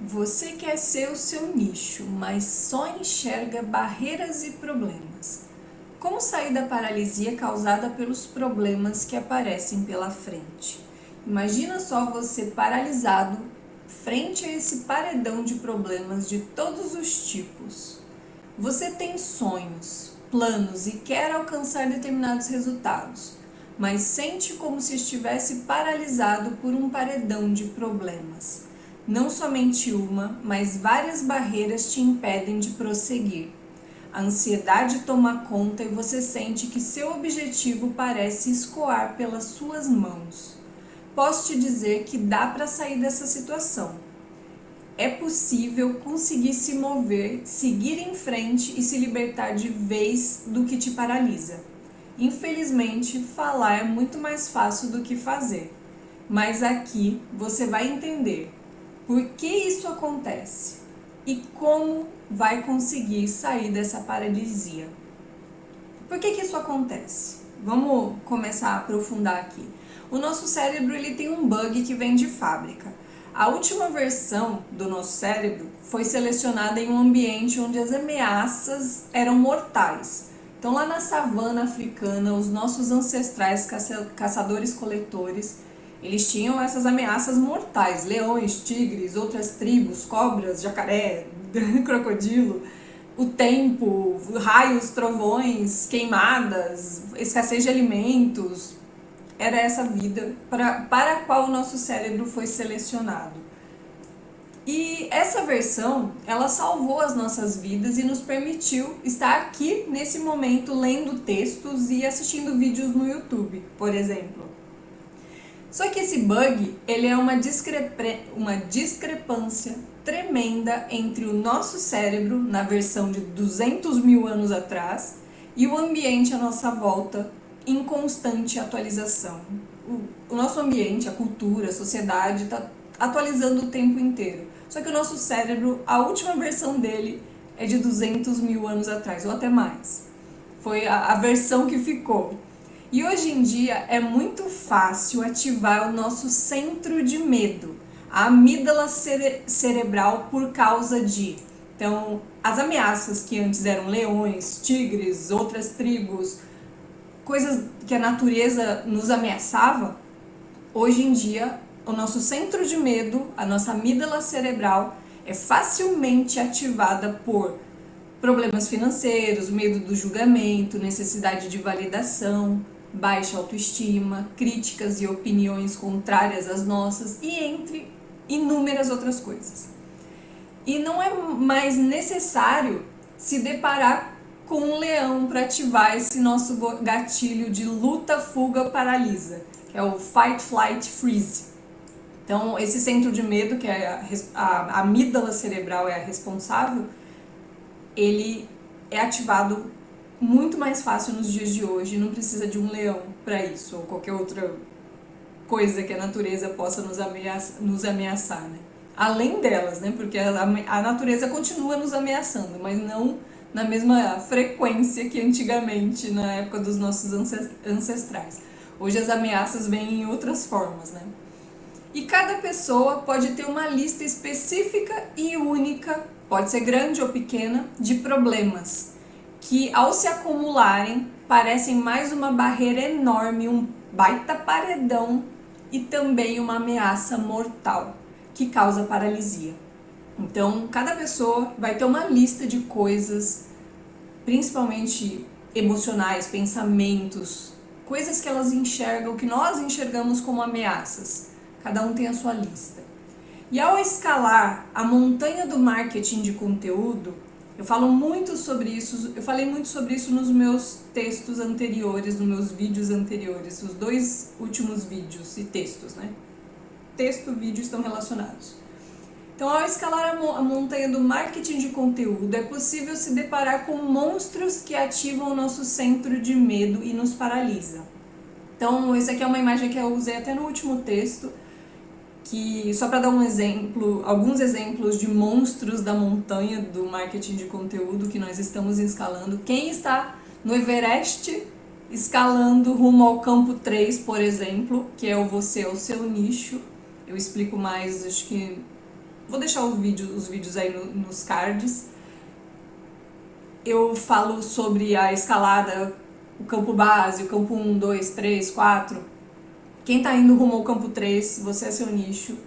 Você quer ser o seu nicho, mas só enxerga barreiras e problemas. Como sair da paralisia causada pelos problemas que aparecem pela frente? Imagina só você paralisado frente a esse paredão de problemas de todos os tipos. Você tem sonhos, planos e quer alcançar determinados resultados, mas sente como se estivesse paralisado por um paredão de problemas. Não somente uma, mas várias barreiras te impedem de prosseguir. A ansiedade toma conta e você sente que seu objetivo parece escoar pelas suas mãos. Posso te dizer que dá para sair dessa situação. É possível conseguir se mover, seguir em frente e se libertar de vez do que te paralisa. Infelizmente, falar é muito mais fácil do que fazer. Mas aqui você vai entender por que isso acontece e como vai conseguir sair dessa paralisia. Por que isso acontece? Vamos começar a aprofundar aqui. O nosso cérebro ele tem um bug que vem de fábrica. A última versão do nosso cérebro foi selecionada em um ambiente onde as ameaças eram mortais. Então, lá na savana africana, os nossos ancestrais caçadores-coletores, eles tinham essas ameaças mortais: leões, tigres, outras tribos, cobras, jacaré, crocodilo, o tempo, raios, trovões, queimadas, escassez de alimentos. Era essa vida para a qual o nosso cérebro foi selecionado. E essa versão, ela salvou as nossas vidas e nos permitiu estar aqui nesse momento lendo textos e assistindo vídeos no YouTube, por exemplo. Só que esse bug, ele é uma discrepância tremenda entre o nosso cérebro, na versão de 200 mil anos atrás, e o ambiente à nossa volta, em constante atualização. O nosso ambiente, a cultura, a sociedade está atualizando o tempo inteiro. Só que o nosso cérebro, a última versão dele é de 200 mil anos atrás, ou até mais. Foi a versão que ficou. E hoje em dia é muito fácil ativar o nosso centro de medo, a amígdala cerebral, por causa de... Então, as ameaças que antes eram leões, tigres, outras tribos, coisas que a natureza nos ameaçava, hoje em dia o nosso centro de medo, a nossa amígdala cerebral, é facilmente ativada por problemas financeiros, medo do julgamento, necessidade de validação, baixa autoestima, críticas e opiniões contrárias às nossas, e entre inúmeras outras coisas. E não é mais necessário se deparar com um leão para ativar esse nosso gatilho de luta, fuga, paralisa, que é o fight, flight, freeze. Então, esse centro de medo, que é a amígdala cerebral é a responsável, ele é ativado muito mais fácil nos dias de hoje, não precisa de um leão para isso, ou qualquer outra coisa que a natureza possa nos ameaçar, né? Além delas, né? Porque a natureza continua nos ameaçando, mas não na mesma frequência que antigamente, na época dos nossos ancestrais. Hoje as ameaças vêm em outras formas, né? E cada pessoa pode ter uma lista específica e única, pode ser grande ou pequena, de problemas que, ao se acumularem, parecem mais uma barreira enorme, um baita paredão e também uma ameaça mortal que causa paralisia. Então, cada pessoa vai ter uma lista de coisas, principalmente emocionais, pensamentos, coisas que elas enxergam, que nós enxergamos como ameaças. Cada um tem a sua lista. E ao escalar a montanha do marketing de conteúdo, eu falei muito sobre isso nos meus textos anteriores, nos meus vídeos anteriores, os 2 últimos vídeos e textos, né? Texto e vídeo estão relacionados. Então, ao escalar a montanha do marketing de conteúdo, é possível se deparar com monstros que ativam o nosso centro de medo e nos paralisa. Então, essa aqui é uma imagem que eu usei até no último texto, que só para dar um exemplo, alguns exemplos de monstros da montanha do marketing de conteúdo que nós estamos escalando. Quem está no Everest escalando rumo ao campo 3, por exemplo, que é o você, o seu nicho, eu explico mais, acho que Vou deixar os vídeos aí nos cards. Eu falo sobre a escalada, o campo base, o campo 1, 2, 3, 4. Quem tá indo rumo ao campo 3, você é seu nicho,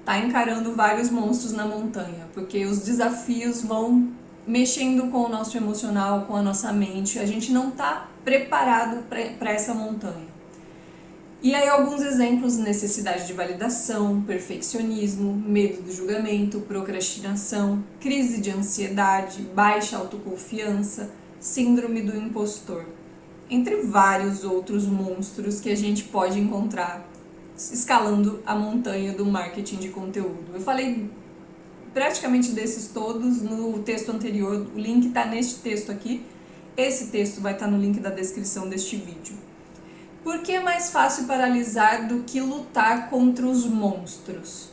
tá encarando vários monstros na montanha, porque os desafios vão mexendo com o nosso emocional, com a nossa mente, a gente não tá preparado para essa montanha. E aí alguns exemplos: necessidade de validação, perfeccionismo, medo do julgamento, procrastinação, crise de ansiedade, baixa autoconfiança, síndrome do impostor, entre vários outros monstros que a gente pode encontrar escalando a montanha do marketing de conteúdo. Eu falei praticamente desses todos no texto anterior, o link está neste texto aqui, esse texto vai estar no link da descrição deste vídeo. Por que é mais fácil paralisar do que lutar contra os monstros?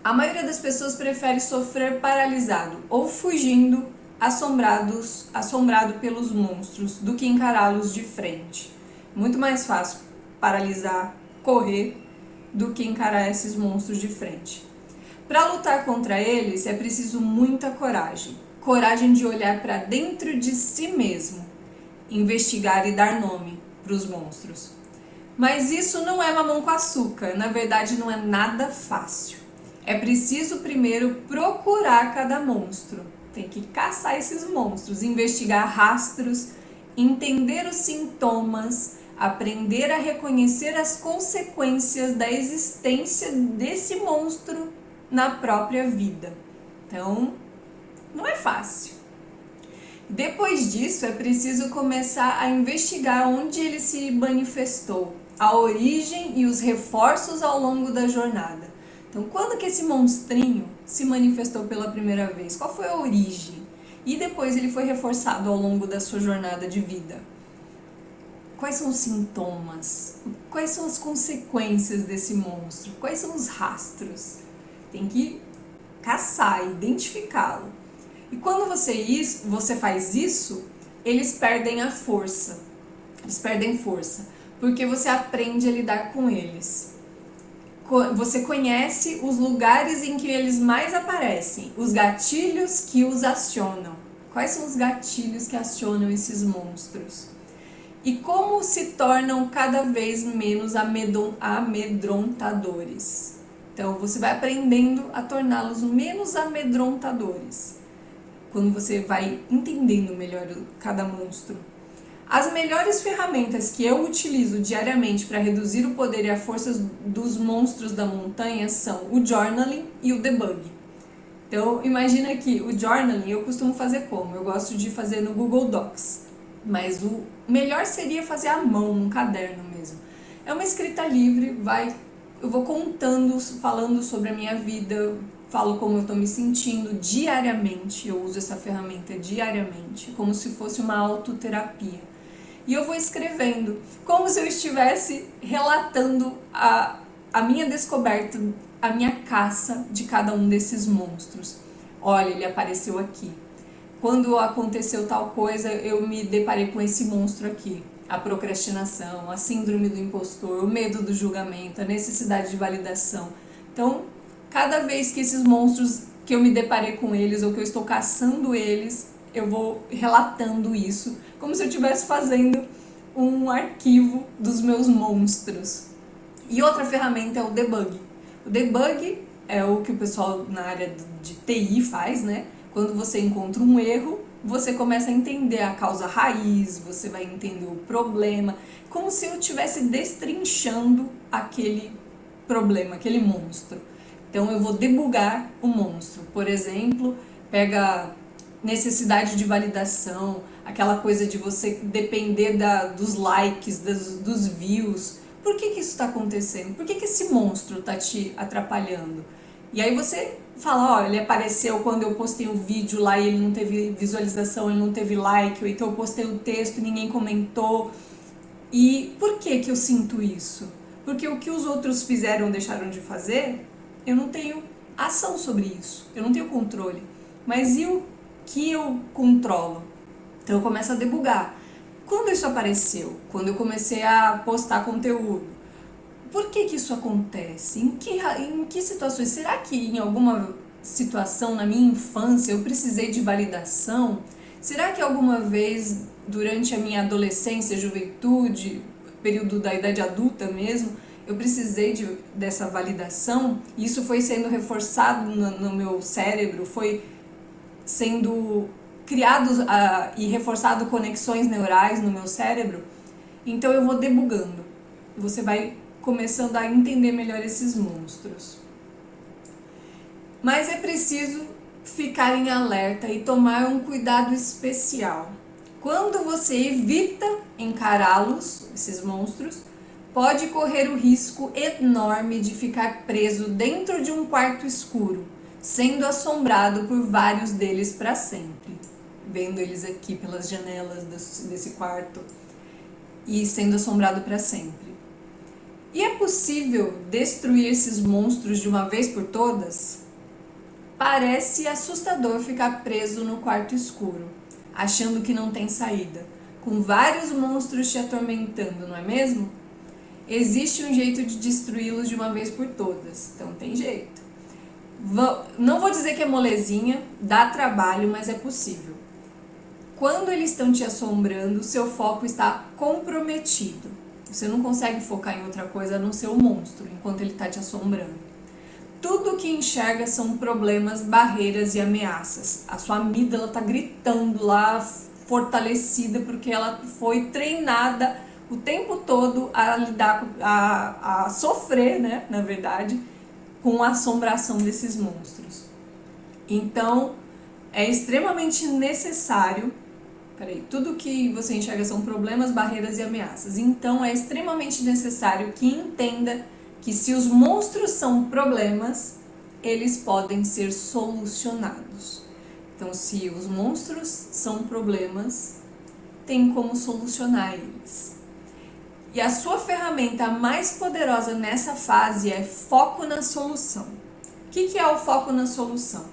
A maioria das pessoas prefere sofrer paralisado ou fugindo, assombrado pelos monstros, do que encará-los de frente. Muito mais fácil paralisar, correr, do que encarar esses monstros de frente. Para lutar contra eles é preciso muita coragem. Coragem de olhar para dentro de si mesmo, investigar e dar nome para os monstros. Mas isso não é mamão com açúcar, na verdade não é nada fácil. É preciso primeiro procurar cada monstro, tem que caçar esses monstros, investigar rastros, entender os sintomas, aprender a reconhecer as consequências da existência desse monstro na própria vida. Então, não é fácil. Depois disso, é preciso começar a investigar onde ele se manifestou, a origem e os reforços ao longo da jornada. Então, quando que esse monstrinho se manifestou pela primeira vez? Qual foi a origem? E depois ele foi reforçado ao longo da sua jornada de vida. Quais são os sintomas? Quais são as consequências desse monstro? Quais são os rastros? Tem que caçar, identificá-lo. E quando você faz isso, eles perdem a força. Eles perdem força, porque você aprende a lidar com eles. Você conhece os lugares em que eles mais aparecem, os gatilhos que os acionam. Quais são os gatilhos que acionam esses monstros? E como se tornam cada vez menos amedrontadores. Então, você vai aprendendo a torná-los menos amedrontadores, quando você vai entendendo melhor cada monstro. As melhores ferramentas que eu utilizo diariamente para reduzir o poder e a força dos monstros da montanha são o journaling e o debug. Então, imagina que o journaling eu costumo fazer como? Eu gosto de fazer no Google Docs, mas o melhor seria fazer à mão, num caderno mesmo. É uma escrita livre, eu vou contando, falando sobre a minha vida, falo como eu estou me sentindo diariamente, eu uso essa ferramenta diariamente, como se fosse uma autoterapia. E eu vou escrevendo, como se eu estivesse relatando a minha descoberta, a minha caça de cada um desses monstros. Olha, ele apareceu aqui. Quando aconteceu tal coisa, eu me deparei com esse monstro aqui. A procrastinação, a síndrome do impostor, o medo do julgamento, a necessidade de validação. Então, cada vez que esses monstros, que eu me deparei com eles ou que eu estou caçando eles, eu vou relatando isso, como se eu estivesse fazendo um arquivo dos meus monstros. E outra ferramenta é o debug. O debug é o que o pessoal na área de TI faz, né? Quando você encontra um erro, você começa a entender a causa raiz, você vai entender o problema, como se eu estivesse destrinchando aquele problema, aquele monstro. Então eu vou debugar o monstro. Por exemplo, pega necessidade de validação, aquela coisa de você depender dos likes, dos views. Por que isso está acontecendo? Por que esse monstro está te atrapalhando? E aí você fala, ó, ele apareceu quando eu postei um vídeo lá e ele não teve visualização, ele não teve like, ou então eu postei um texto e ninguém comentou. E por que eu sinto isso? Porque o que os outros fizeram, deixaram de fazer, eu não tenho ação sobre isso, eu não tenho controle. Mas e o que eu controlo? Então eu começo a debugar. Quando isso apareceu? Quando eu comecei a postar conteúdo. Por que isso acontece? Em que situações? Será que em alguma situação na minha infância eu precisei de validação? Será que alguma vez durante a minha adolescência, juventude, período da idade adulta mesmo, eu precisei dessa validação? E isso foi sendo reforçado no meu cérebro, foi sendo criados e reforçado conexões neurais no meu cérebro? Então eu vou debugando. Você vai começando a entender melhor esses monstros. Mas é preciso ficar em alerta e tomar um cuidado especial. Quando você evita encará-los, esses monstros, pode correr o risco enorme de ficar preso dentro de um quarto escuro, sendo assombrado por vários deles para sempre. Vendo eles aqui pelas janelas desse quarto e sendo assombrado para sempre. E é possível destruir esses monstros de uma vez por todas? Parece assustador ficar preso no quarto escuro, achando que não tem saída, com vários monstros te atormentando, não é mesmo? Existe um jeito de destruí-los de uma vez por todas, então tem jeito. Não vou dizer que é molezinha, dá trabalho, mas é possível. Quando eles estão te assombrando, seu foco está comprometido. Você não consegue focar em outra coisa a não ser o monstro, enquanto ele está te assombrando. Tudo o que enxerga são problemas, barreiras e ameaças. A sua amígdala está gritando lá, fortalecida, porque ela foi treinada o tempo todo a lidar, a sofrer, né, na verdade, com a assombração desses monstros. Então, é extremamente necessário. Tudo que você enxerga são problemas, barreiras e ameaças. Então, é extremamente necessário que entenda que se os monstros são problemas, eles podem ser solucionados. Então, se os monstros são problemas, tem como solucionar eles. E a sua ferramenta mais poderosa nessa fase é foco na solução. O que é o foco na solução?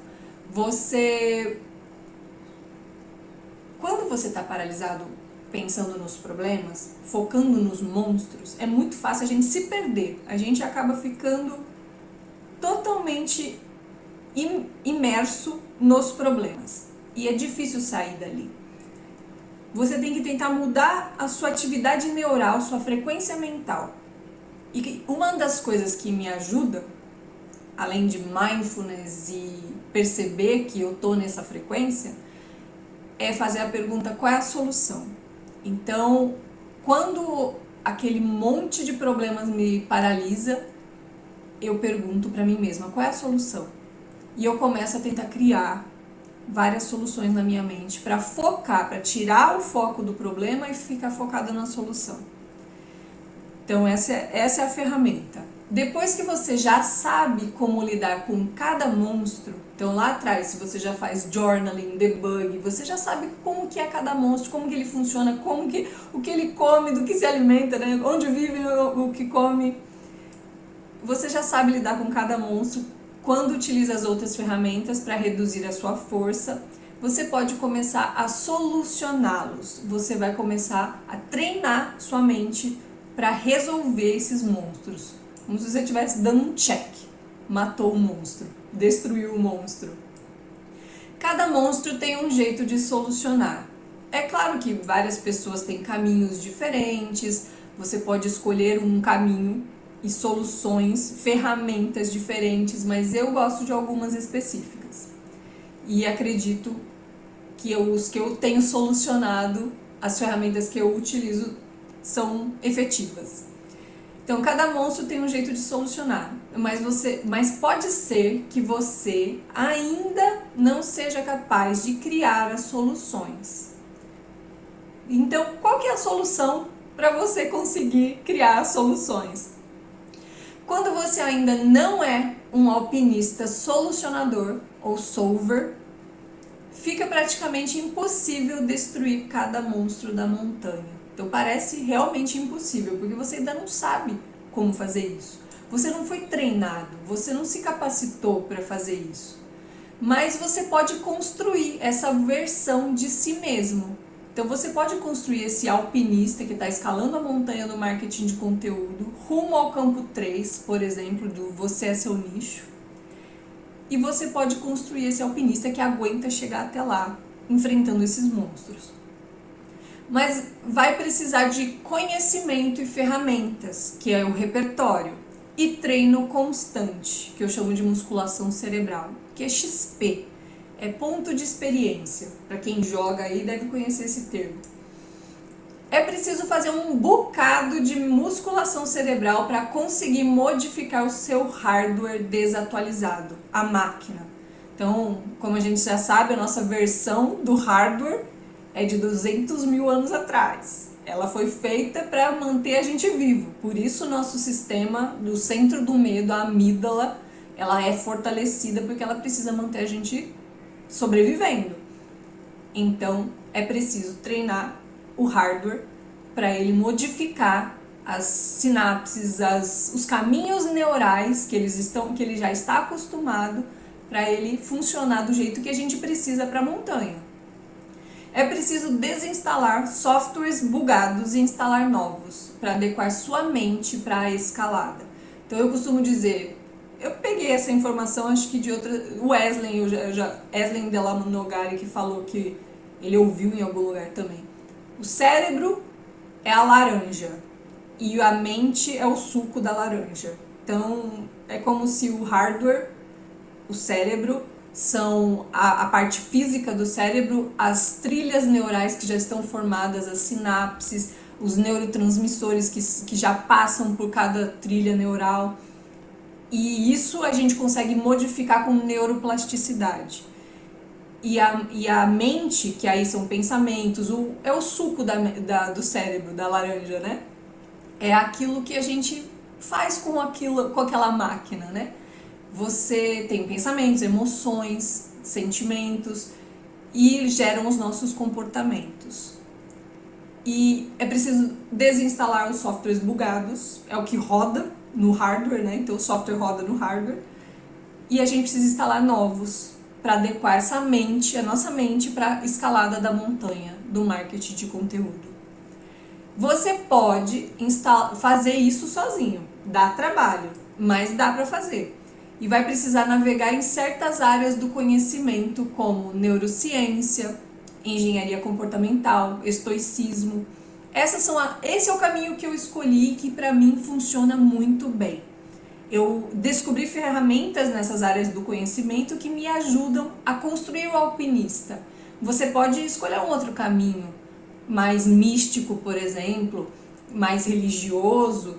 Quando você está paralisado pensando nos problemas, focando nos monstros, é muito fácil a gente se perder. A gente acaba ficando totalmente imerso nos problemas. E é difícil sair dali. Você tem que tentar mudar a sua atividade neural, sua frequência mental. E uma das coisas que me ajuda, além de mindfulness e perceber que eu tô nessa frequência, é fazer a pergunta: qual é a solução? Então, quando aquele monte de problemas me paralisa, eu pergunto para mim mesma: qual é a solução? E eu começo a tentar criar várias soluções na minha mente para focar, para tirar o foco do problema e ficar focada na solução. Então essa é a ferramenta. Depois que você já sabe como lidar com cada monstro, então lá atrás, se você já faz journaling, debug, você já sabe como que é cada monstro, como que ele funciona, o que ele come, do que se alimenta, né? Onde vive, o que come. Você já sabe lidar com cada monstro. Quando utiliza as outras ferramentas para reduzir a sua força, você pode começar a solucioná-los. Você vai começar a treinar sua mente para resolver esses monstros. Como se você estivesse dando um check. Matou o monstro, destruiu o monstro. Cada monstro tem um jeito de solucionar. É claro que várias pessoas têm caminhos diferentes. Você pode escolher um caminho e soluções, ferramentas diferentes, mas eu gosto de algumas específicas. E acredito que os que eu tenho solucionado, as ferramentas que eu utilizo, são efetivas. Então, cada monstro tem um jeito de solucionar, mas pode ser que você ainda não seja capaz de criar as soluções. Então, qual que é a solução para você conseguir criar as soluções? Quando você ainda não é um alpinista solucionador ou solver, fica praticamente impossível destruir cada monstro da montanha. Então parece realmente impossível, porque você ainda não sabe como fazer isso. Você não foi treinado, você não se capacitou para fazer isso. Mas você pode construir essa versão de si mesmo. Então você pode construir esse alpinista que está escalando a montanha do marketing de conteúdo rumo ao campo 3, por exemplo, do Você é Seu Nicho. e você pode construir esse alpinista que aguenta chegar até lá, enfrentando esses monstros. Mas vai precisar de conhecimento e ferramentas, que é o repertório, e treino constante, que eu chamo de musculação cerebral, que é XP, é ponto de experiência. Para quem joga aí deve conhecer esse termo. É preciso fazer um bocado de musculação cerebral para conseguir modificar o seu hardware desatualizado, a máquina. Então, como a gente já sabe, a nossa versão do hardware é de 200 mil anos atrás. Ela foi feita para manter a gente vivo. Por isso, o nosso sistema do centro do medo, a amígdala, ela é fortalecida porque ela precisa manter a gente sobrevivendo. Então, é preciso treinar o hardware para ele modificar as sinapses, os caminhos neurais que ele já está acostumado para ele funcionar do jeito que a gente precisa para a montanha. É preciso desinstalar softwares bugados e instalar novos para adequar sua mente para a escalada. Então eu costumo dizer, eu peguei essa informação acho que de outra, o Wesley Della Nogari, que falou que ele ouviu em algum lugar também. O cérebro é a laranja e a mente é o suco da laranja. Então é como se o hardware, o cérebro, são a parte física do cérebro, as trilhas neurais que já estão formadas, as sinapses, os neurotransmissores que já passam por cada trilha neural. E isso a gente consegue modificar com neuroplasticidade. E a mente, que aí são pensamentos, é o suco do cérebro, da laranja, né? É aquilo que a gente faz com aquela máquina, né? Você tem pensamentos, emoções, sentimentos e geram os nossos comportamentos. E é preciso desinstalar os softwares bugados, é o que roda no hardware, né? Então o software roda no hardware. E a gente precisa instalar novos para adequar essa mente, a nossa mente, para a escalada da montanha do marketing de conteúdo. Você pode fazer isso sozinho, dá trabalho, mas dá para fazer. E vai precisar navegar em certas áreas do conhecimento, como neurociência, engenharia comportamental, estoicismo. Esse é o caminho que eu escolhi, que para mim funciona muito bem. Eu descobri ferramentas nessas áreas do conhecimento que me ajudam a construir o alpinista. Você pode escolher um outro caminho, mais místico, por exemplo, mais religioso,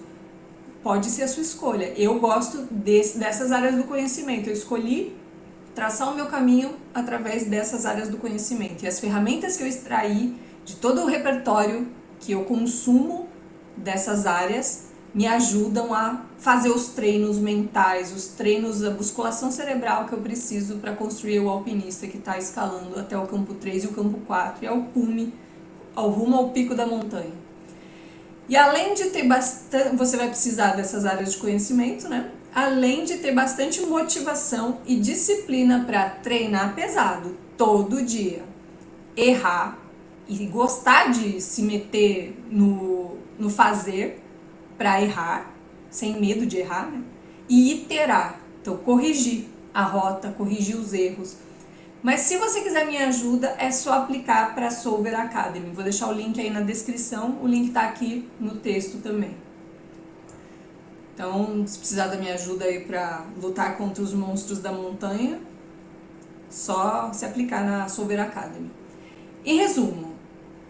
pode ser a sua escolha. Eu gosto dessas áreas do conhecimento. Eu escolhi traçar o meu caminho através dessas áreas do conhecimento. E as ferramentas que eu extraí de todo o repertório que eu consumo dessas áreas me ajudam a fazer os treinos mentais, os treinos da musculação cerebral que eu preciso para construir o alpinista que está escalando até o campo 3 e o campo 4 e ao rumo ao pico da montanha. E além de ter bastante, você vai precisar dessas áreas de conhecimento, né? Além de ter bastante motivação e disciplina para treinar pesado todo dia, errar e gostar de se meter no fazer para errar, sem medo de errar, né? E iterar, então corrigir a rota, corrigir os erros. Mas se você quiser minha ajuda, é só aplicar para a Solver Academy. Vou deixar o link aí na descrição, o link está aqui no texto também. Então, se precisar da minha ajuda aí para lutar contra os monstros da montanha, só se aplicar na Solver Academy. Em resumo,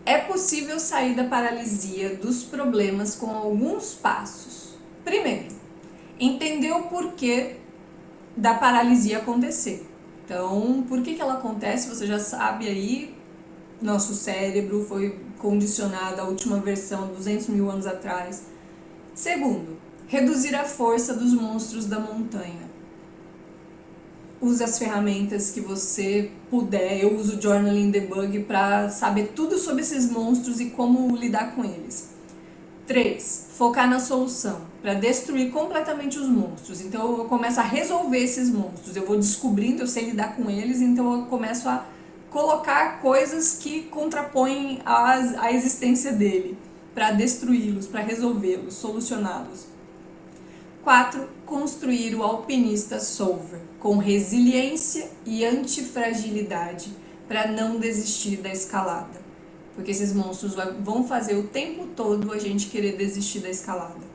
é possível sair da paralisia dos problemas com alguns passos. Primeiro, entender o porquê da paralisia acontecer. Então, por que ela acontece? Você já sabe aí, nosso cérebro foi condicionado à última versão 200 mil anos atrás. Segundo, reduzir a força dos monstros da montanha. Use as ferramentas que você puder. Eu uso Journaling Debug para saber tudo sobre esses monstros e como lidar com eles. 3. Focar na solução, para destruir completamente os monstros. Então eu começo a resolver esses monstros. Eu vou descobrindo, eu sei lidar com eles, então eu começo a colocar coisas que contrapõem a existência dele, para destruí-los, para resolvê-los, solucioná-los. 4. Construir o alpinista solver, com resiliência e antifragilidade, para não desistir da escalada. Porque esses monstros vão fazer o tempo todo a gente querer desistir da escalada.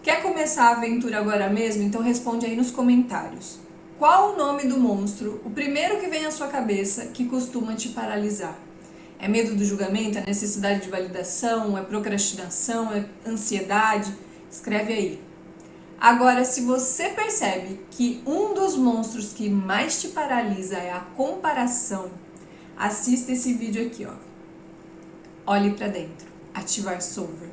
Quer começar a aventura agora mesmo? Então responde aí nos comentários. Qual o nome do monstro, o primeiro que vem à sua cabeça, que costuma te paralisar? É medo do julgamento? É necessidade de validação? É procrastinação? É ansiedade? Escreve aí. Agora, se você percebe que um dos monstros que mais te paralisa é a comparação, assista esse vídeo aqui, ó. Olhe para dentro. Ativar solver.